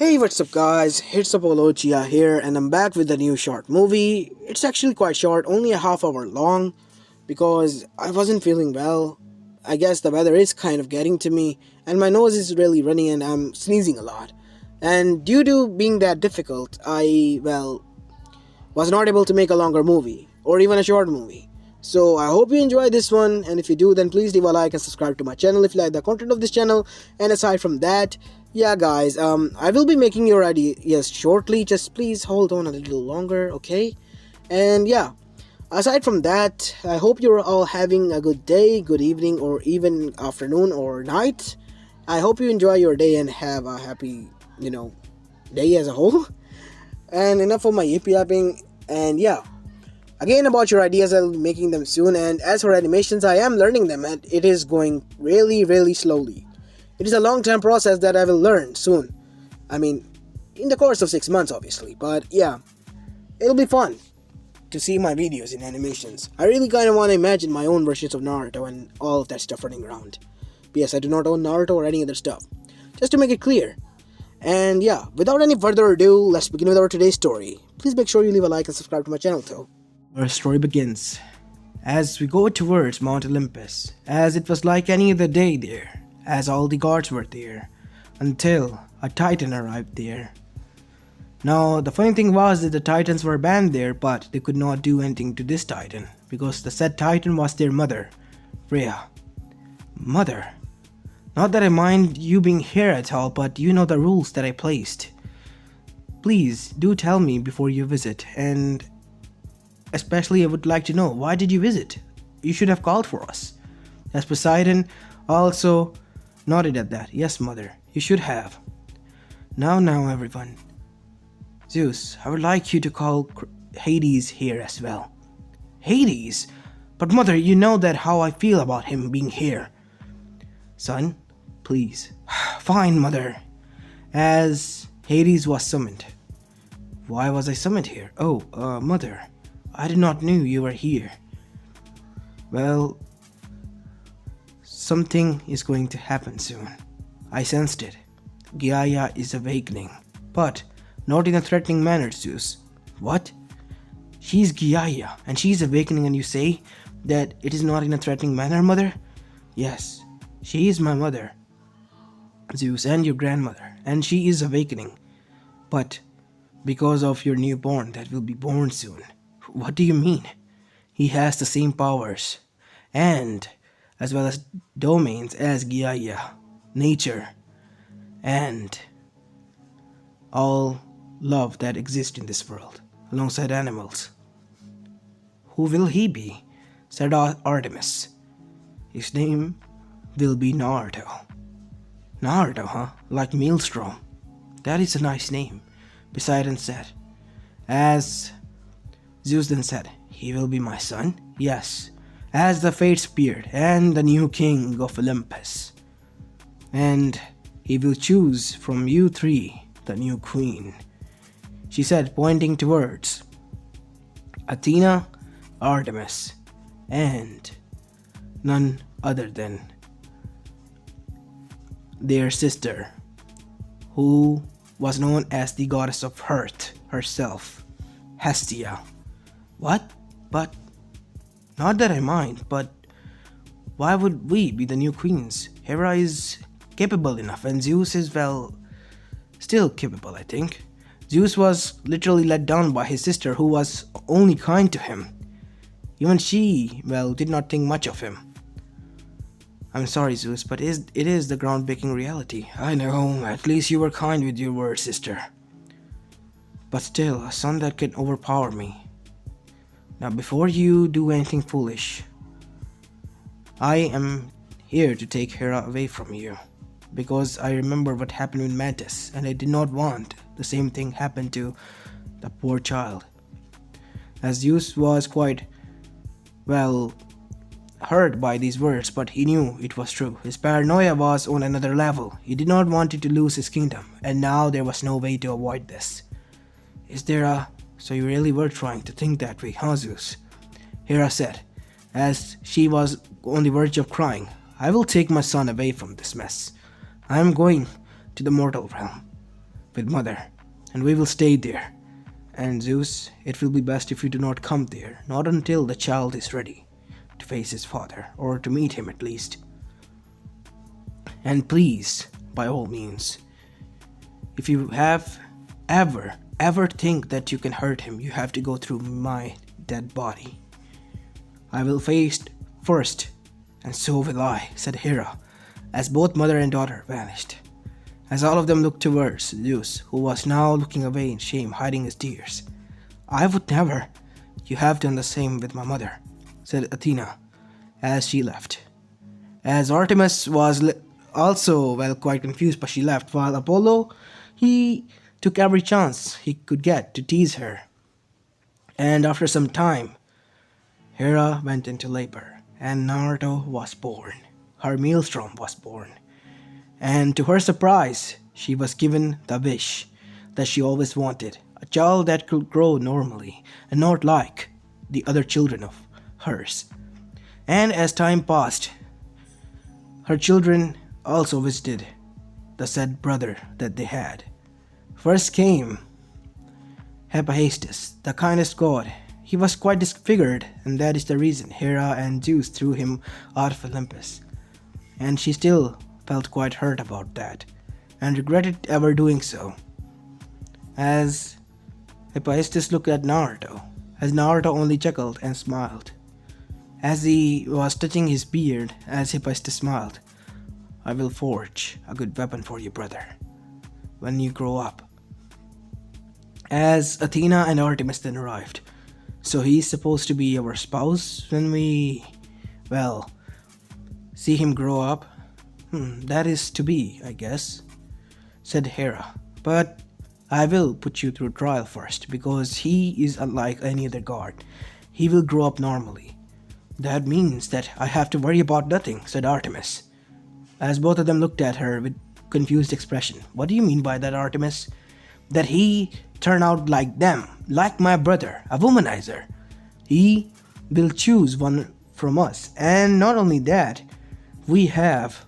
Hey, what's up guys, it's Apollo Gia here and I'm back with a new short movie. It's actually quite short, only a half hour long because I wasn't feeling well. I guess the weather is kind of getting to me and my nose is really running and I'm sneezing a lot. And due to being that difficult, was not able to make a longer movie or even a short movie. So I hope you enjoy this one, and if you do then please leave a like and subscribe to my channel if you like the content of this channel. And aside from that, yeah guys, I will be making your ideas shortly, just please hold on a little longer, okay? And yeah, aside from that, I hope you're all having a good day, good evening, or even afternoon or night. I hope you enjoy your day and have a happy, day as a whole. And enough of my yapping, and yeah. Again, about your ideas, I'll be making them soon, and as for animations, I am learning them, and it is going really slowly. It is a long-term process that I will learn soon. I mean, in the course of 6 months, obviously, but yeah, it'll be fun to see my videos in animations. I really kind of want to imagine my own versions of Naruto and all of that stuff running around. But yes, I do not own Naruto or any other stuff, just to make it clear. And yeah, without any further ado, let's begin with our today's story. Please make sure you leave a like and subscribe to my channel too. Our story begins as we go towards Mount Olympus, as it was like any other day there, as all the gods were there, until a titan arrived there. Now, the funny thing was that the titans were banned there, but they could not do anything to this titan, because the said titan was their mother, Rhea. Mother? Not that I mind you being here at all, but you know the rules that I placed. Please, do tell me before you visit, and especially I would like to know, why did you visit? You should have called for us. As Poseidon also nodded at that. Yes, mother, you should have. Now everyone. Zeus, I would like you to call Hades here as well. Hades? But mother, you know that how I feel about him being here. Son, please. Fine, mother. As Hades was summoned. Why was I summoned here? Oh, mother, I did not know you were here. Well, something is going to happen soon. I sensed it. Gaia is awakening, but not in a threatening manner, Zeus. What? She's Gaia, and she's awakening, and you say that it is not in a threatening manner, mother? Yes, she is my mother, Zeus, and your grandmother, and she is awakening. But because of your newborn that will be born soon. What do you mean? He has the same powers, and as well as domains as Gaia, nature, and all love that exists in this world, alongside animals. Who will he be? Said Artemis. His name will be Naruto. Naruto, huh? Like Maelstrom. That is a nice name, Poseidon said. As Zeus then said, he will be my son? Yes, as the fates appeared, and the new king of Olympus. And he will choose from you three the new queen, she said, pointing towards Athena, Artemis, and none other than their sister, who was known as the goddess of Earth herself, Hestia. What? But not that I mind, but why would we be the new queens? Hera is capable enough, and Zeus is, well, still capable, I think. Zeus was literally let down by his sister, who was only kind to him. Even she, well, did not think much of him. I'm sorry, Zeus, but it is the groundbreaking reality. I know, at least you were kind with your words, sister. But still, a son that can overpower me. Now, before you do anything foolish, I am here to take Hera away from you, because I remember what happened with Mantis, and I did not want the same thing happen to the poor child. As Zeus was quite, well, hurt by these words, but he knew it was true. His paranoia was on another level. He did not want to lose his kingdom, and now there was no way to avoid this. Is there a... So you really were trying to think that way, huh, Zeus? Hera said, as she was on the verge of crying. I will take my son away from this mess. I am going to the mortal realm. with mother, and we will stay there. And Zeus, it will be best if you do not come there, not until the child is ready to face his father, or to meet him at least. And please, by all means, if you have ever think that you can hurt him, you have to go through my dead body. I will face first, and so will I, said Hera, as both mother and daughter vanished. As all of them looked towards Zeus, who was now looking away in shame, hiding his tears. I would never. You have done the same with my mother, said Athena, as she left. As Artemis was also, quite confused, but she left, while Apollo, he took every chance he could get to tease her. And after some time, Hera went into labor, and Naruto was born. Her maelstrom was born. And to her surprise, she was given the wish that she always wanted, a child that could grow normally, and not like the other children of hers. And as time passed, her children also visited the said brother that they had. First came Hephaestus, the kindest god. He was quite disfigured, and that is the reason Hera and Zeus threw him out of Olympus. And she still felt quite hurt about that, and regretted ever doing so. As Hephaestus looked at Naruto, as Naruto only chuckled and smiled. As he was touching his beard, as Hephaestus smiled, I will forge a good weapon for you, brother, when you grow up. As Athena and Artemis then arrived. So he's supposed to be our spouse when we, see him grow up? That is to be, I guess, said Hera. But I will put you through trial first, because he is unlike any other god. He will grow up normally. That means that I have to worry about nothing, said Artemis. As both of them looked at her with confused expression. What do you mean by that, Artemis? That he turn out like them, like my brother, a womanizer. He will choose one from us, and not only that, we have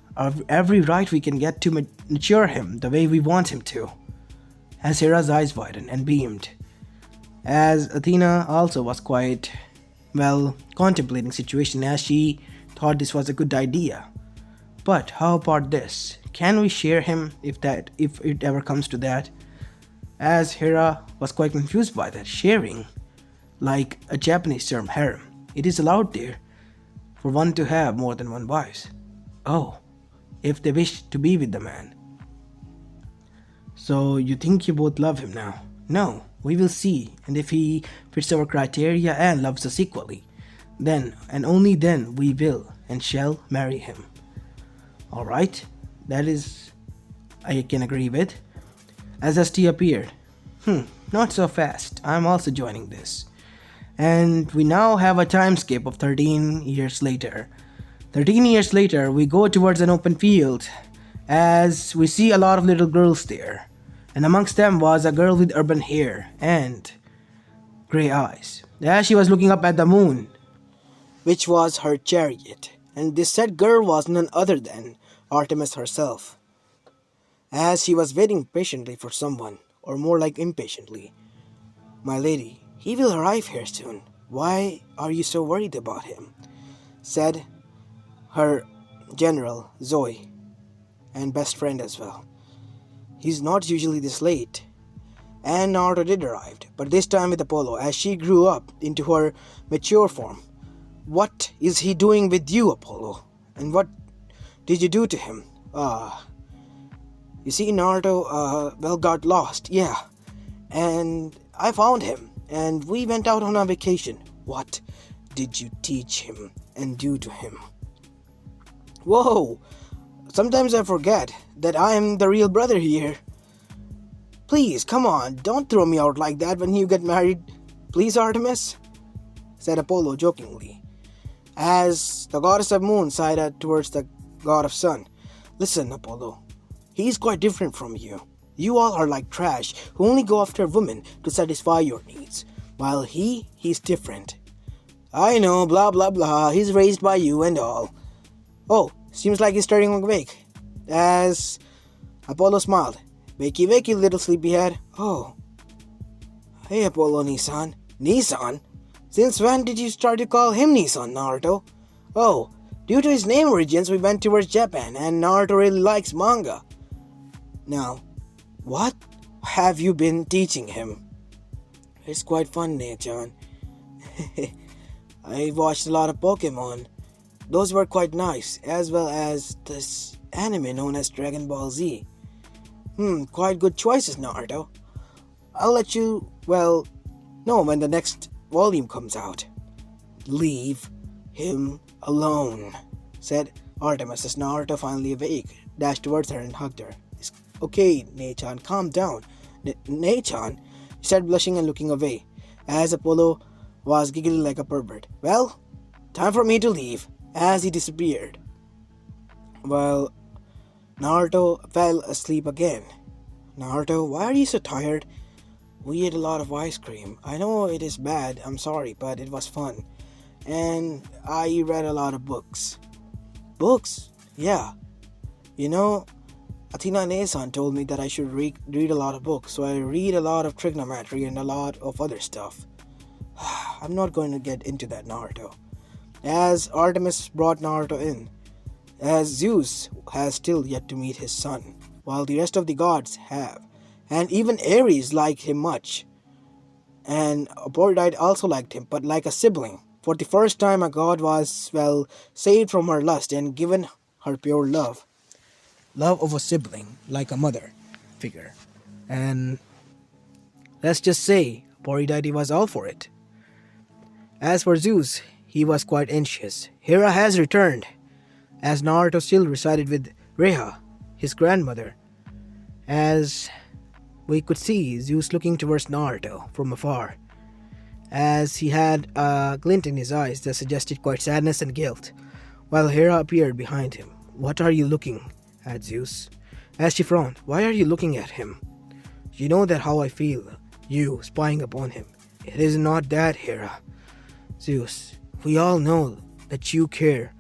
every right we can get to mature him the way we want him to. As Hera's eyes widened and beamed, as Athena also was quite, contemplating the situation, as she thought this was a good idea. But how about this? Can we share him if it ever comes to that? As Hera was quite confused by that. Sharing, like a Japanese term, harem. It is allowed there for one to have more than one wife. Oh, if they wish to be with the man. So you think you both love him now? No, we will see, and if he fits our criteria and loves us equally, then and only then we will and shall marry him. Alright, that is I can agree with. As ST appeared. Not so fast. I'm also joining this. And we now have a time skip of 13 years later. 13 years later, we go towards an open field as we see a lot of little girls there. And amongst them was a girl with urban hair and grey eyes. As she was looking up at the moon, which was her chariot. And this said girl was none other than Artemis herself. As she was waiting patiently for someone, or more like impatiently. My lady, he will arrive here soon. Why are you so worried about him? Said her general, Zoe, and best friend as well. He's not usually this late. And Naruto did arrive, but this time with Apollo, as she grew up into her mature form. What is he doing with you, Apollo? And what did you do to him? You see, Naruto, got lost, yeah. And I found him, and we went out on a vacation. What did you teach him and do to him? Whoa! Sometimes I forget that I am the real brother here. Please, come on, don't throw me out like that when you get married. Please, Artemis? Said Apollo jokingly, as the goddess of moon sighed towards the god of sun. Listen, Apollo. He's quite different from you. You all are like trash who only go after women to satisfy your needs, while he's different. I know, blah blah blah, he's raised by you and all. Oh, seems like he's starting awake. As Apollo smiled. Wakey wakey, little sleepyhead. Oh, hey Apollo Nissan. Nissan? Since when did you start to call him Nissan, Naruto? Oh, due to his name origins, we went towards Japan, and Naruto really likes manga. Now, what have you been teaching him? It's quite fun, Nechan. I watched a lot of Pokemon. Those were quite nice, as well as this anime known as Dragon Ball Z. Quite good choices, Naruto. I'll let you, know when the next volume comes out. Leave him alone, said Artemis as Naruto finally awake, dashed towards her and hugged her. It's okay, Nechan, calm down. Nechan, she said, blushing and looking away, as Apollo was giggling like a pervert. Well, time for me to leave, as he disappeared. Well, Naruto fell asleep again. Naruto, why are you so tired? We ate a lot of ice cream. I know it is bad, I'm sorry, but it was fun. And I read a lot of books. Books? Yeah. You know, Athena Nesan told me that I should read a lot of books, so I read a lot of trigonometry and a lot of other stuff. I'm not going to get into that, Naruto. As Artemis brought Naruto in, as Zeus has still yet to meet his son, while the rest of the gods have, and even Ares liked him much, and Aphrodite also liked him, but like a sibling. For the first time, a god was, saved from her lust and given her pure love. Love of a sibling, like a mother figure. And let's just say, Aphrodite was all for it. As for Zeus, he was quite anxious. Hera has returned, as Naruto still resided with Reha, his grandmother. As we could see Zeus looking towards Naruto from afar, as he had a glint in his eyes that suggested quite sadness and guilt, while Hera appeared behind him. What are you looking at, Zeus? As she frowned, why are you looking at him? You know that how I feel, you spying upon him. It is not that, Hera. Zeus, we all know that you care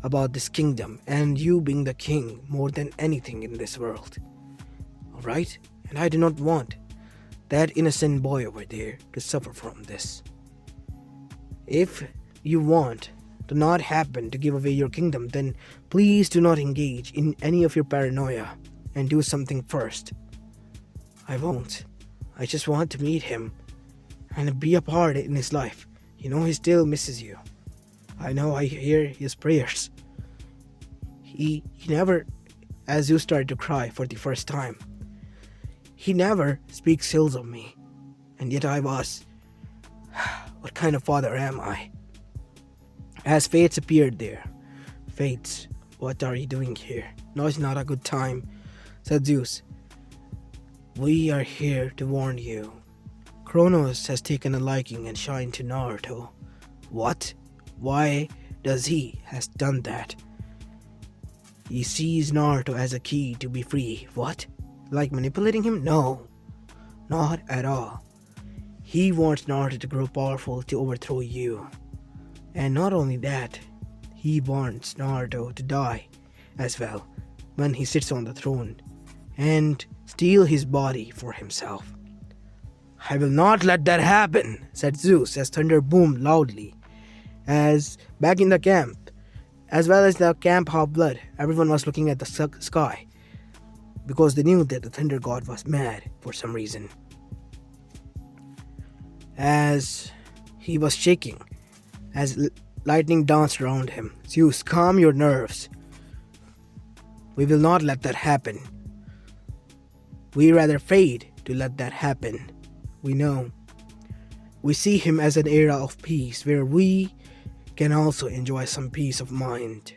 about this kingdom and you being the king more than anything in this world. Alright? And I do not want that innocent boy over there to suffer from this. If you want to not happen to give away your kingdom, then please do not engage in any of your paranoia and do something first. I won't. I just want to meet him and be a part in his life. You know he still misses you. I know, I hear his prayers. He never, as you started to cry for the first time, he never speaks ills of me. And yet I was. What kind of father am I? As Fates appeared there. Fates, what are you doing here? No, it's not a good time, said Zeus. We are here to warn you. Kronos has taken a liking and shine to Naruto. What? Why does he has done that? He sees Naruto as a key to be free. What? Like manipulating him? No, not at all. He wants Naruto to grow powerful to overthrow you. And not only that, he wants Naruto to die as well when he sits on the throne and steal his body for himself. I will not let that happen, said Zeus as thunder boomed loudly. As back in the camp, as well as the camp half-blood, everyone was looking at the sky because they knew that the thunder god was mad for some reason. As he was shaking, as lightning danced around him. Zeus, calm your nerves. We will not let that happen. We rather fade to let that happen. We know. We see him as an era of peace where we can also enjoy some peace of mind.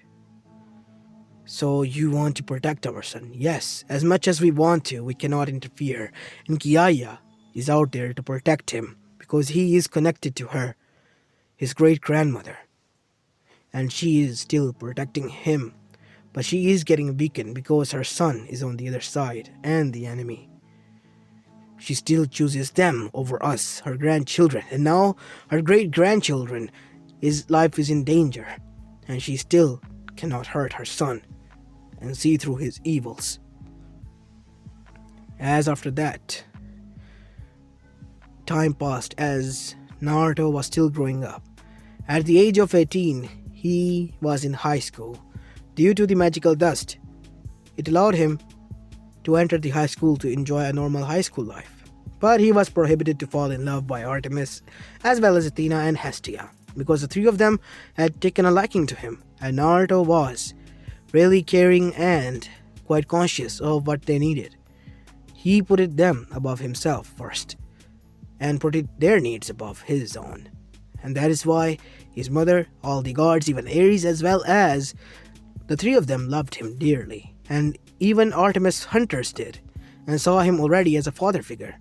So you want to protect our son? Yes, as much as we want to, we cannot interfere. And Gia is out there to protect him because he is connected to her, his great-grandmother. And she is still protecting him. But she is getting weakened because her son is on the other side and the enemy. She still chooses them over us, her grandchildren. And now her great-grandchildren, his life is in danger. And she still cannot hurt her son and see through his evils. As after that, time passed as Naruto was still growing up. At the age of 18, he was in high school. Due to the magical dust, it allowed him to enter the high school to enjoy a normal high school life. But he was prohibited to fall in love by Artemis as well as Athena and Hestia because the three of them had taken a liking to him, and Naruto was really caring and quite conscious of what they needed. He put them above himself first and put their needs above his own. And that is why his mother, all the gods, even Ares as well as the three of them loved him dearly. And even Artemis hunters did and saw him already as a father figure.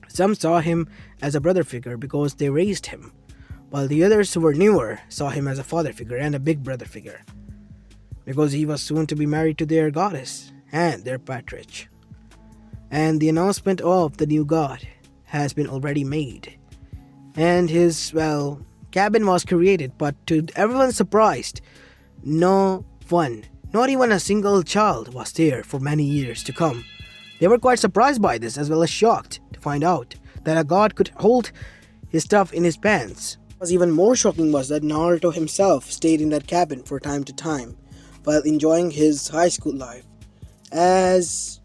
Some saw him as a brother figure because they raised him, while the others who were newer saw him as a father figure and a big brother figure because he was soon to be married to their goddess and their patriarch. And the announcement of the new god has been already made. And his, cabin was created, but to everyone's surprise, no one, not even a single child, was there for many years to come. They were quite surprised by this as well as shocked to find out that a god could hold his stuff in his pants. What was even more shocking was that Naruto himself stayed in that cabin for time to time while enjoying his high school life. As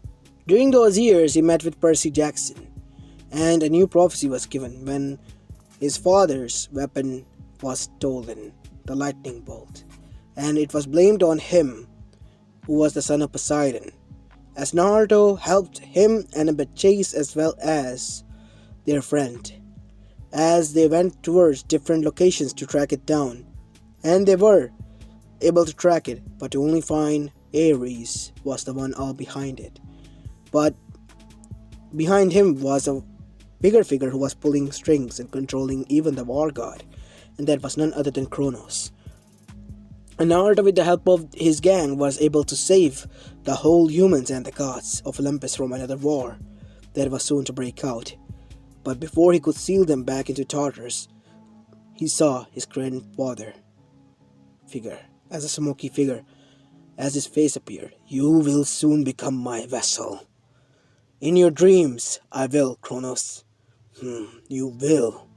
during those years he met with Percy Jackson, and a new prophecy was given when his father's weapon was stolen, the lightning bolt, and it was blamed on him, who was the son of Poseidon, as Naruto helped him and a chase as well as their friend, as they went towards different locations to track it down, and they were able to track it, but to only find Ares was the one all behind it. But behind him was a bigger figure who was pulling strings and controlling even the war god, and that was none other than Kronos. And Naruto, with the help of his gang, was able to save the whole humans and the gods of Olympus from another war that was soon to break out. But before he could seal them back into Tartarus, he saw his grandfather figure as a smoky figure. As his face appeared, "You will soon become my vessel. In your dreams, I will, Kronos. You will."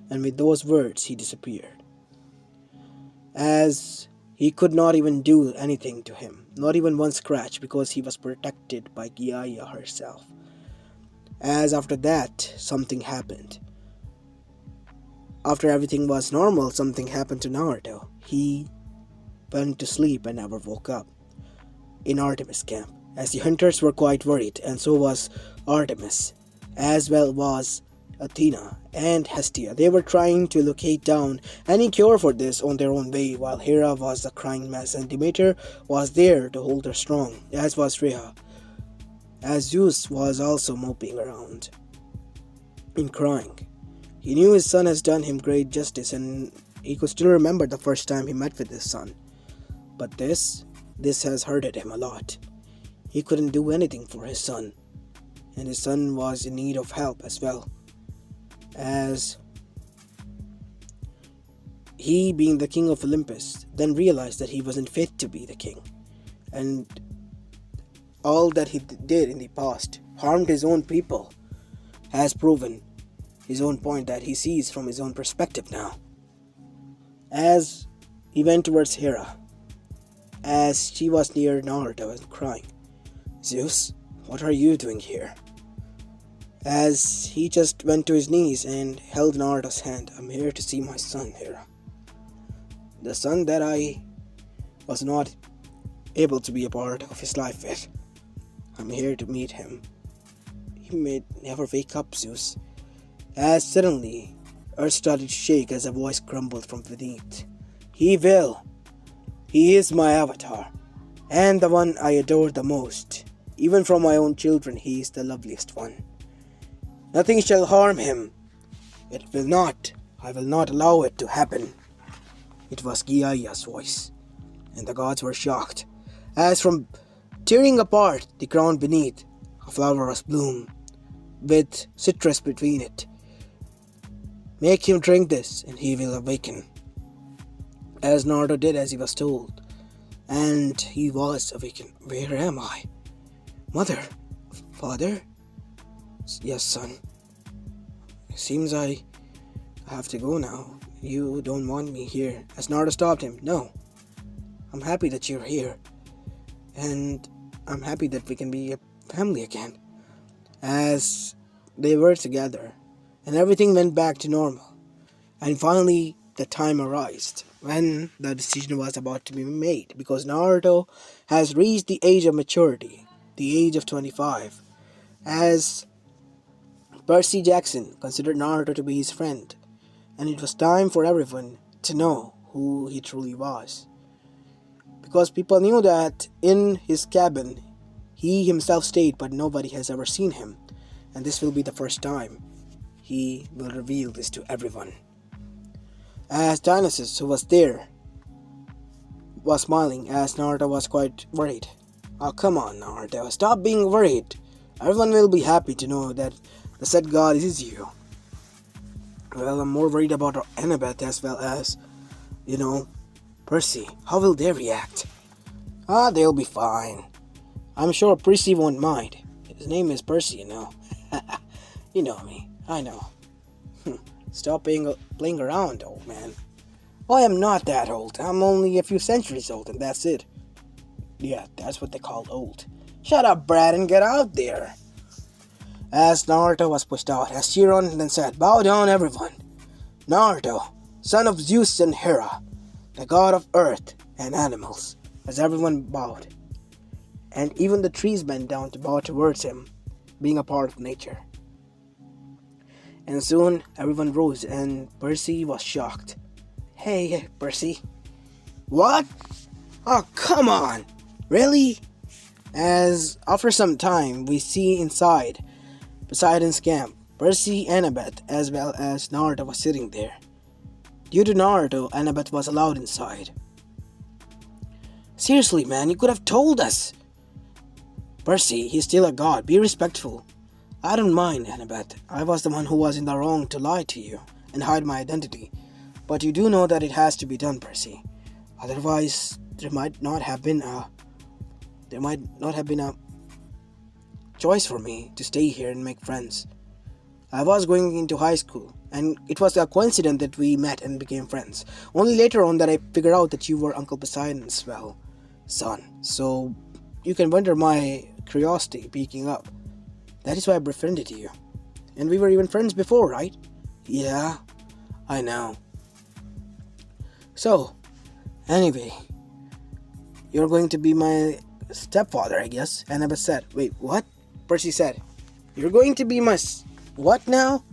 And with those words, he disappeared. As he could not even do anything to him, not even one scratch, because he was protected by Gia herself. As after that, something happened. After everything was normal, something happened to Naruto. He went to sleep and never woke up in Artemis camp, as the hunters were quite worried, and so was Artemis, as well was Athena and Hestia. They were trying to locate down any cure for this on their own way, while Hera was a crying mess, and Demeter was there to hold her strong, as was Rhea, as Zeus was also moping around and crying. He knew his son has done him great justice, and he could still remember the first time he met with his son. But this has hurted him a lot. He couldn't do anything for his son, and his son was in need of help as well, as he, being the king of Olympus, then realized that he wasn't fit to be the king, and all that he did in the past harmed his own people, has proven his own point that he sees from his own perspective now. As he went towards Hera, as she was near Naruto and crying, "Zeus, what are you doing here?" As he just went to his knees and held Naruto's hand. "I'm here to see my son, Hera. The son that I was not able to be a part of his life with. I'm here to meet him. He may never wake up, Zeus." As suddenly, earth started to shake as a voice grumbled from beneath. "He will. He is my avatar, and the one I adore the most. Even from my own children, he is the loveliest one. Nothing shall harm him. It will not. I will not allow it to happen." It was Gia's voice, and the gods were shocked, as from tearing apart the ground beneath, a flower was bloomed, with citrus between it. "Make him drink this, and he will awaken." As Naruto did as he was told, and he was awakened. "Where am I?" Mother? Father? Yes, son. It seems I have to go now. You don't want me here. As Naruto stopped him. No. I'm happy that you're here. And I'm happy that we can be a family again. As they were together. And everything went back to normal. And finally, the time arrived when the decision was about to be made. Because Naruto has reached the age of maturity. The age of 25. As Percy Jackson considered Naruto to be his friend, and it was time for everyone to know who he truly was. Because people knew that in his cabin, he himself stayed, but nobody has ever seen him, and this will be the first time he will reveal this to everyone. As Dionysus, who was there, was smiling as Naruto was quite worried. Oh, come on, Naruto, stop being worried. Everyone will be happy to know that the said god is you. Well, I'm more worried about Annabeth as well as, Percy. How will they react? They'll be fine. I'm sure Percy won't mind. His name is Percy, You know me. I know. Stop playing around, old man. I am not that old. I'm only a few centuries old, and that's it. Yeah, that's what they call old. Shut up, Brad, and get out there. As Naruto was pushed out, as Chiron then said, "Bow down, everyone. Naruto, son of Zeus and Hera, the god of earth and animals." As everyone bowed, and even the trees bent down to bow towards him, being a part of nature. And soon everyone rose, and Percy was shocked. Hey, Percy. What? Oh, come on. Really? As after some time, we see inside Poseidon's camp, Percy, Annabeth, as well as Naruto was sitting there. Due to Naruto, Annabeth was allowed inside. Seriously, man, you could have told us. Percy, he's still a god. Be respectful. I don't mind, Annabeth. I was the one who was in the wrong to lie to you and hide my identity. But you do know that it has to be done, Percy. Otherwise, there might not have been a choice for me to stay here and make friends. I was going into high school, and it was a coincidence that we met and became friends. Only later on that I figured out that you were Uncle Poseidon's, son. So you can wonder my curiosity peeking up. That is why I befriended you. And we were even friends before, right? Yeah, I know. So, anyway, you're going to be my stepfather, I guess. Annabeth said. Wait, what? Percy said. You're going to be my... What now?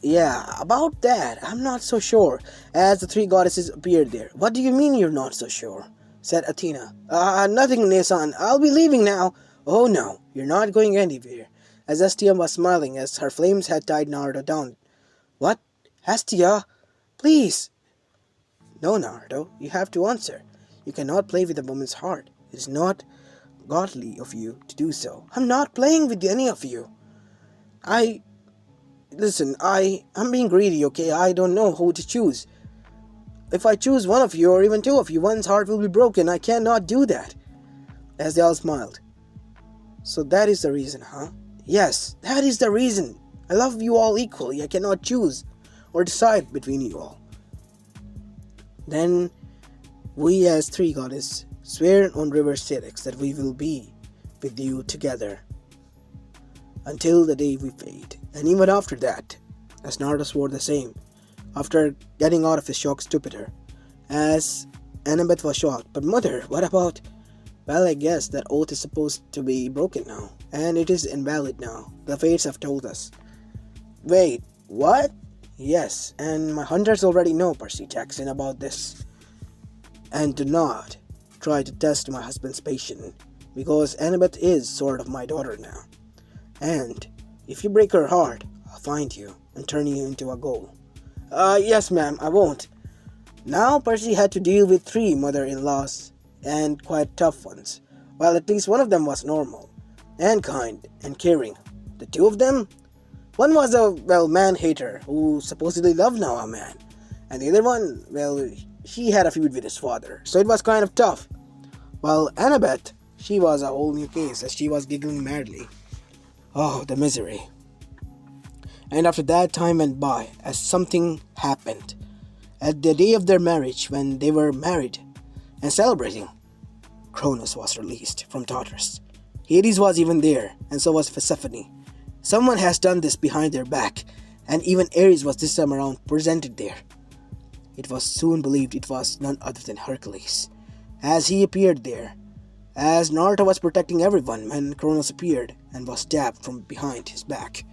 Yeah, about that, I'm not so sure. As the three goddesses appeared there. What do you mean you're not so sure? Said Athena. Nothing, Nesan. I'll be leaving now. Oh no, you're not going anywhere. As Hestia was smiling as her flames had tied Naruto down. What? Hestia? Please. No, Naruto, you have to answer. You cannot play with a woman's heart. It is not godly of you to do so. I'm not playing with any of you. Listen, I'm being greedy, okay? I don't know who to choose. If I choose one of you or even two of you, one's heart will be broken. I cannot do that. As they all smiled. So that is the reason, huh? Yes, that is the reason. I love you all equally. I cannot choose or decide between you all. Then we as three goddesses swear on River Styx that we will be with you together until the day we fade. And even after that, as Naruto swore the same, after getting out of his shocked stupor, as Annabeth was shocked. But mother, what about... Well, I guess that oath is supposed to be broken now, and it is invalid now. The fates have told us. Wait, what? Yes, and my hunters already know, Percy Jackson, about this. And do not try to test my husband's patience, because Annabeth is sort of my daughter now. And if you break her heart, I'll find you and turn you into a ghoul. Yes, ma'am, I won't. Now Percy had to deal with three mother-in-laws, and quite tough ones, while at least one of them was normal, and kind, and caring. The two of them? One was a, man-hater, who supposedly loved now a man, and the other one, she had a feud with his father, so it was kind of tough. While Annabeth, she was a whole new case as she was giggling madly. Oh, the misery. And after that, time went by as something happened. At the day of their marriage, when they were married and celebrating, Cronus was released from Tartarus. Hades was even there, and so was Persephone. Someone has done this behind their back, and even Ares was this time around presented there. It was soon believed it was none other than Hercules, as he appeared there, as Naruto was protecting everyone when Cronus appeared and was stabbed from behind his back.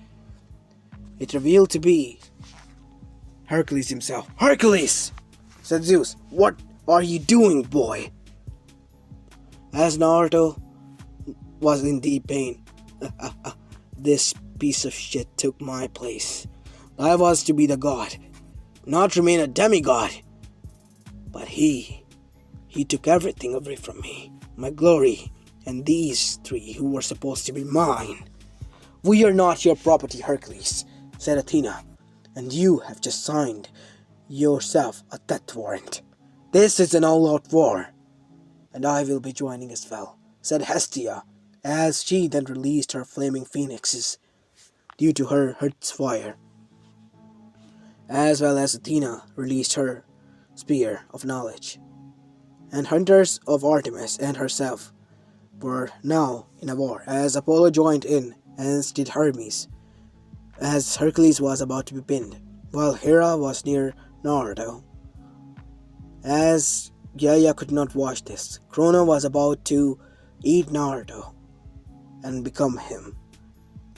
It revealed to be Hercules himself. "Hercules!" said Zeus. "What are you doing, boy?" As Naruto was in deep pain. "This piece of shit took my place. I was to be the god, not remain a demigod. But he took everything away from me, my glory, and these three who were supposed to be mine." "We are not your property, Hercules," said Athena, "and you have just signed yourself a death warrant. This is an all-out war, and I will be joining as well," said Hestia, as she then released her flaming phoenixes due to her heart's fire, as well as Athena released her spear of knowledge. And hunters of Artemis and herself were now in a war, as Apollo joined in, as did Hermes, as Hercules was about to be pinned, while Hera was near Naruto. As Gaia could not watch this, Chrono was about to eat Naruto and become him,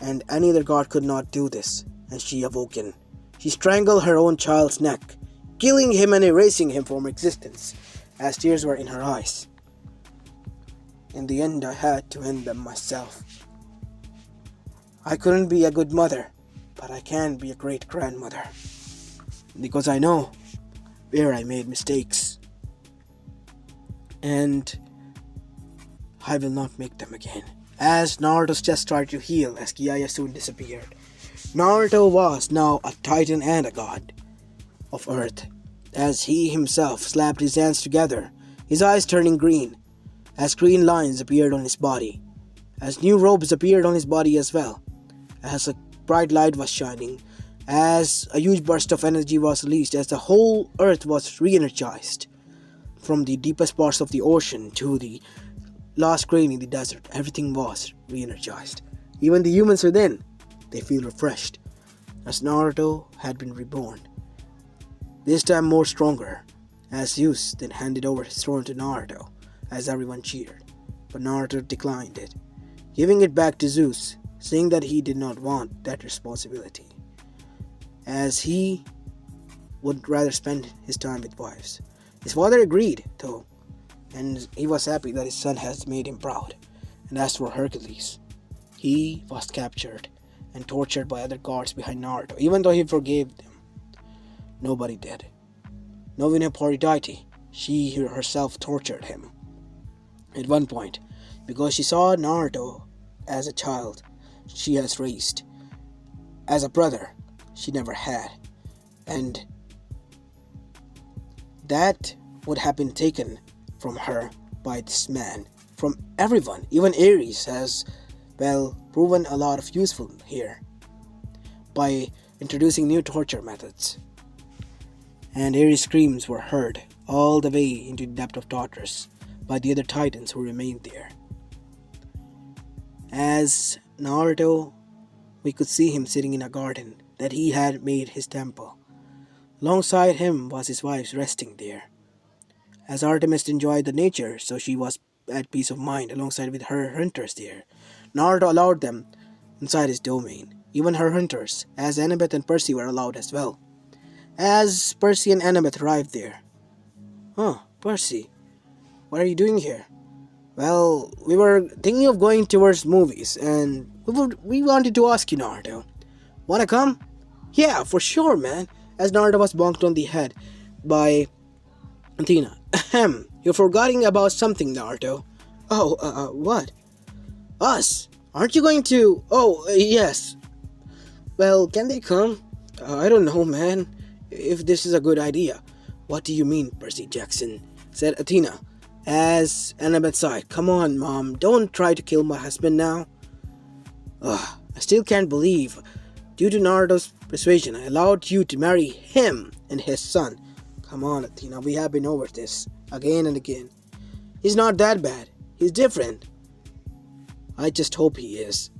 and any other god could not do this, and she awoken. She strangled her own child's neck, killing him and erasing him from existence, as tears were in her eyes. In the end, I had to end them myself. I couldn't be a good mother, but I can be a great grandmother, because I know where I made mistakes, and I will not make them again. As Naruto's chest started to heal as Gaia soon disappeared. Naruto was now a titan and a god of earth, as he himself slapped his hands together, his eyes turning green, as green lines appeared on his body, as new robes appeared on his body as well, as a bright light was shining, as a huge burst of energy was released, as the whole earth was re-energized. From the deepest parts of the ocean to the last grain in the desert, everything was re-energized. Even the humans within, they feel refreshed, as Naruto had been reborn. This time more stronger, as Zeus then handed over his throne to Naruto, as everyone cheered. But Naruto declined it, giving it back to Zeus, saying that he did not want that responsibility, as he would rather spend his time with wives. His father agreed, though, and he was happy that his son has made him proud. And as for Hercules, he was captured and tortured by other gods behind Naruto, even though he forgave them. Nobody did. No Vinapori deity, she herself tortured him. At one point, because she saw Naruto as a child she has raised, as a brother she never had, and that would have been taken from her by this man, from everyone. Even Ares has, well, proven a lot of useful here by introducing new torture methods. And Ares' screams were heard all the way into the depth of Tartarus by the other titans who remained there. As Naruto, we could see him sitting in a garden that he had made his temple. Alongside him was his wife resting there. As Artemis enjoyed the nature, so she was at peace of mind alongside with her hunters there. Naruto allowed them inside his domain, even her hunters, as Annabeth and Percy were allowed as well. As Percy and Annabeth arrived there. "Huh, Percy, what are you doing here?" "Well, we were thinking of going towards movies, and we wanted to ask you, Naruto. Wanna come?" "Yeah, for sure, man," as Naruto was bonked on the head by Athena. "Ahem, you're forgetting about something, Naruto." "Oh, what?" "Us. Aren't you going to..." "Oh, yes." "Well, can they come?" "I don't know, man, if this is a good idea." "What do you mean, Percy Jackson?" said Athena. As Annabeth sighed, "Come on, Mom, don't try to kill my husband now." Ugh, I still can't believe. Due to Naruto's persuasion, I allowed you to marry him and his son. Come on, Athena, we have been over this again and again. He's not that bad. He's different. I just hope he is.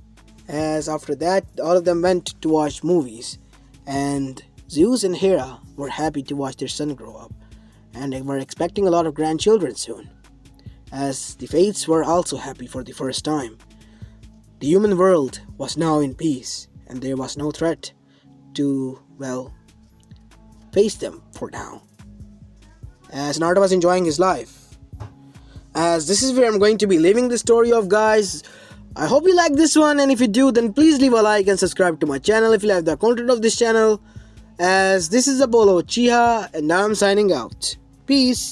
As after that, all of them went to watch movies, and Zeus and Hera were happy to watch their son grow up, and they were expecting a lot of grandchildren soon. As the Fates were also happy for the first time. The human world was now in peace, and there was no threat to, well, face them for now. As Naruto was enjoying his life. As this is where I'm going to be leaving the story of, guys. I hope you like this one, and if you do, then please leave a like and subscribe to my channel if you like the content of this channel. As this is Apollo Uchiha, and now I'm signing out. Peace.